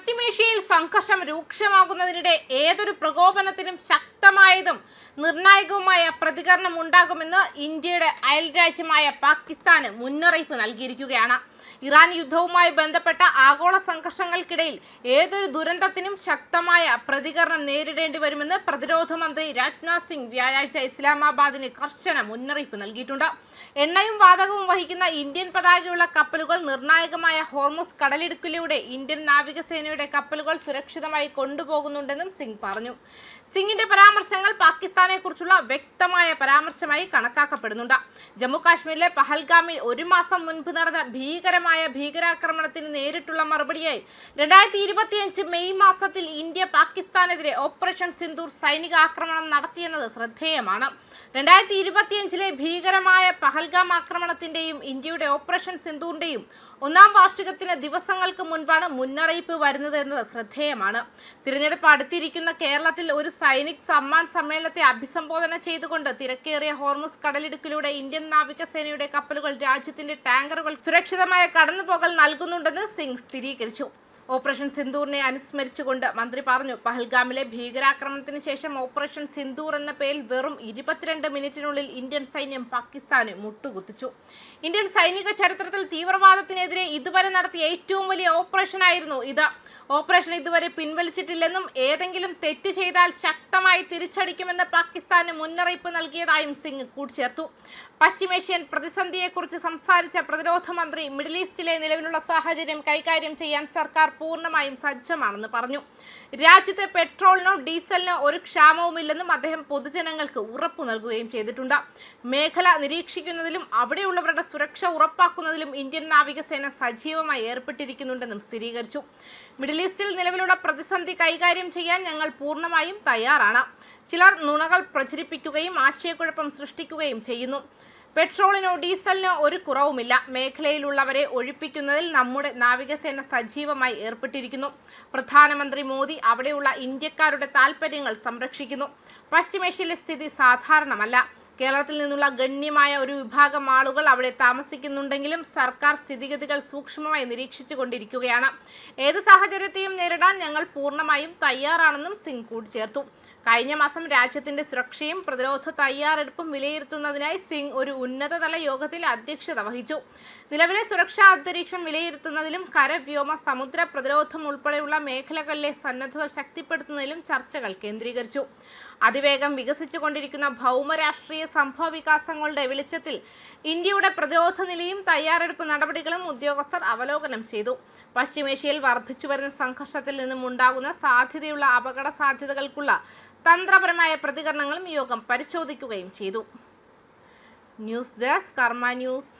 പശ്ചിമേഷ്യയിൽ സംഘർഷം രൂക്ഷമാകുന്നതിനിടെ ഏതൊരു പ്രകോപനത്തിനും ശക്തമായതും നിർണായകവുമായ പ്രതികരണം ഉണ്ടാകുമെന്ന് ഇന്ത്യയുടെ അയൽരാജ്യമായ പാകിസ്ഥാന് മുന്നറിയിപ്പ് നൽകിയിരിക്കുകയാണ്. ഇറാൻ യുദ്ധവുമായി ബന്ധപ്പെട്ട ആഗോള സംഘർഷങ്ങൾക്കിടയിൽ ഏതൊരു ദുരന്തത്തിനും ശക്തമായ പ്രതികരണം നേരിടേണ്ടി വരുമെന്ന് പ്രതിരോധ മന്ത്രി രാജ്നാഥ് സിംഗ് വ്യാഴാഴ്ച ഇസ്ലാമാബാദിന് കർശന മുന്നറിയിപ്പ് നൽകിയിട്ടുണ്ട്. എണ്ണയും വാതകവും വഹിക്കുന്ന ഇന്ത്യൻ പതാകയുള്ള കപ്പലുകൾ നിർണായകമായ ഹോർമുസ് കടലിടുക്കിലൂടെ ഇന്ത്യൻ നാവികസേനയുടെ കപ്പലുകൾ സുരക്ഷിതമായി കൊണ്ടുപോകുന്നുണ്ടെന്നും സിംഗ് പറഞ്ഞു. സിംഗിന്റെ പരാമർശങ്ങൾ പാകിസ്ഥാനെ കുറിച്ചുള്ള വ്യക്തമായ പരാമർശമായി കണക്കാക്കപ്പെടുന്നുണ്ട്. ജമ്മു കാശ്മീരിലെ പഹൽഗാമിൽ ഒരു മാസം മുൻപ് നടന്ന ഭീകരാക്രമണത്തിന് നേരിട്ടുള്ള മറുപടിയായി 2025 മെയ് മാസത്തിൽ ഇന്ത്യ പാകിസ്ഥാനെതിരെ ഓപ്പറേഷൻ സിന്ദൂർ സൈനിക ആക്രമണം നടത്തിയെന്നത് ശ്രദ്ധേയമാണ്. 2025 ഭീകരമായ പഹൽഗാം ആക്രമണത്തിന്റെയും ഇന്ത്യയുടെ ഓപ്പറേഷൻ സിന്ദൂറിന്റെയും ഒന്നാം വാർഷികത്തിന് ദിവസങ്ങൾക്ക് മുൻപാണ് മുന്നറിയിപ്പ് വരുന്നത് എന്നത് ശ്രദ്ധേയമാണ്. തിരഞ്ഞെടുപ്പ് അടുത്തിരിക്കുന്ന കേരളത്തിൽ ഒരു സൈനിക് സമ്മാൻ സമ്മേളനത്തെ അഭിസംബോധന ചെയ്തുകൊണ്ട് തിരക്കേറിയ ഹോർമുസ് കടലിടുക്കിലൂടെ ഇന്ത്യൻ നാവികസേനയുടെ കപ്പലുകൾ രാജ്യത്തിന്റെ ടാങ്കറുകൾ സുരക്ഷിതമായ കടന്നുപോകൽ നൽകുന്നുണ്ടെന്ന് സിംഗ് സ്ഥിരീകരിച്ചു. ഓപ്പറേഷൻ സിന്ദൂറിനെ അനുസ്മരിച്ചുകൊണ്ട് മന്ത്രി പറഞ്ഞു, പഹൽഗാമിലെ ഭീകരാക്രമണത്തിന് ശേഷം ഓപ്പറേഷൻ സിന്ദൂർ എന്ന പേരിൽ വെറും 22 മിനിറ്റിനുള്ളിൽ ഇന്ത്യൻ സൈന്യം പാകിസ്ഥാന് മുട്ടുകുത്തിച്ചു. ഇന്ത്യൻ സൈനിക ചരിത്രത്തിൽ തീവ്രവാദത്തിനെതിരെ ഇതുവരെ നടത്തിയ ഏറ്റവും വലിയ ഓപ്പറേഷനായിരുന്നു ഇത്. ഓപ്പറേഷൻ ഇതുവരെ പിൻവലിച്ചിട്ടില്ലെന്നും ഏതെങ്കിലും തെറ്റ് ചെയ്താൽ ശക്തമായി തിരിച്ചടിക്കുമെന്ന് പാകിസ്ഥാന് മുന്നറിയിപ്പ് നൽകിയതായും സിംഗ് കൂട്ടിച്ചേർത്തു. പശ്ചിമേഷ്യൻ പ്രതിസന്ധിയെക്കുറിച്ച് സംസാരിച്ച പ്രതിരോധ മന്ത്രി മിഡിൽ ഈസ്റ്റിലെ നിലവിലുള്ള സാഹചര്യം കൈകാര്യം ചെയ്യാൻ സർക്കാർ പൂർണ്ണമായും സജ്ജമാണെന്ന് പറഞ്ഞു. രാജ്യത്തെ പെട്രോളിനോ ഡീസലിനോ ഒരു ക്ഷാമവുമില്ലെന്നും അദ്ദേഹം പൊതുജനങ്ങൾക്ക് ഉറപ്പു നൽകുകയും ചെയ്തിട്ടുണ്ട്. മേഖല നിരീക്ഷിക്കുന്നതിലും അവിടെയുള്ളവരുടെ സുരക്ഷ ഉറപ്പാക്കുന്നതിലും ഇന്ത്യൻ നാവികസേന സജീവമായി ഏർപ്പെട്ടിരിക്കുന്നുണ്ടെന്നും സ്ഥിരീകരിച്ചു. മിഡിൽ ഈസ്റ്റിൽ നിലവിലുള്ള പ്രതിസന്ധി കൈകാര്യം ചെയ്യാൻ ഞങ്ങൾ പൂർണ്ണമായും തയ്യാറാണ്. ചിലർ നുണകൾ പ്രചരിപ്പിക്കുകയും ആശയക്കുഴപ്പം സൃഷ്ടിക്കുകയും ചെയ്യുന്നു. പെട്രോളിനോ ഡീസലിനോ ഒരു കുറവുമില്ല. മേഖലയിലുള്ളവരെ ഒഴിപ്പിക്കുന്നതിൽ നമ്മുടെ നാവികസേന സജീവമായി ഏർപ്പെട്ടിരിക്കുന്നു. പ്രധാനമന്ത്രി മോദി അവിടെയുള്ള ഇന്ത്യക്കാരുടെ താൽപ്പര്യങ്ങൾ സംരക്ഷിക്കുന്നു. പശ്ചിമേഷ്യയിലെ സ്ഥിതി സാധാരണമല്ല. കേരളത്തിൽ നിന്നുള്ള ഗണ്യമായ ഒരു വിഭാഗം ആളുകൾ അവിടെ താമസിക്കുന്നുണ്ടെങ്കിലും സർക്കാർ സ്ഥിതിഗതികൾ സൂക്ഷ്മമായി നിരീക്ഷിച്ചു കൊണ്ടിരിക്കുകയാണ്. ഏത് സാഹചര്യത്തെയും നേരിടാൻ ഞങ്ങൾ പൂർണ്ണമായും തയ്യാറാണെന്നും സിംഗ് കൂട്ടിച്ചേർത്തു. കഴിഞ്ഞ മാസം രാജ്യത്തിന്റെ സുരക്ഷയും പ്രതിരോധ തയ്യാറെടുപ്പും വിലയിരുത്തുന്നതിനായി സിംഗ് ഒരു ഉന്നതതല യോഗത്തിൽ അധ്യക്ഷത വഹിച്ചു. നിലവിലെ സുരക്ഷാ അന്തരീക്ഷം വിലയിരുത്തുന്നതിലും കര, വ്യോമ, സമുദ്ര പ്രതിരോധം ഉൾപ്പെടെയുള്ള മേഖലകളിലെ സന്നദ്ധത ശക്തിപ്പെടുത്തുന്നതിലും ചർച്ചകൾ കേന്ദ്രീകരിച്ചു. അതിവേഗം വികസിച്ചുകൊണ്ടിരിക്കുന്ന ഭൗമരാഷ്ട്രീയ സംഭവ വികാസങ്ങളുടെ വെളിച്ചത്തിൽ ഇന്ത്യയുടെ പ്രതിരോധ നിലയും തയ്യാറെടുപ്പ് നടപടികളും ഉദ്യോഗസ്ഥർ അവലോകനം ചെയ്തു. പശ്ചിമേഷ്യയിൽ വർദ്ധിച്ചുവരുന്ന സംഘർഷത്തിൽ നിന്നും ഉണ്ടാകുന്ന സാധ്യതയുള്ള അപകട സാധ്യതകൾക്കുള്ള തന്ത്രപരമായ പ്രതികരണങ്ങളും യോഗം പരിശോധിക്കുകയും ചെയ്തു. ന്യൂസ് ഡെസ്ക് കർമ്മ ന്യൂസ്.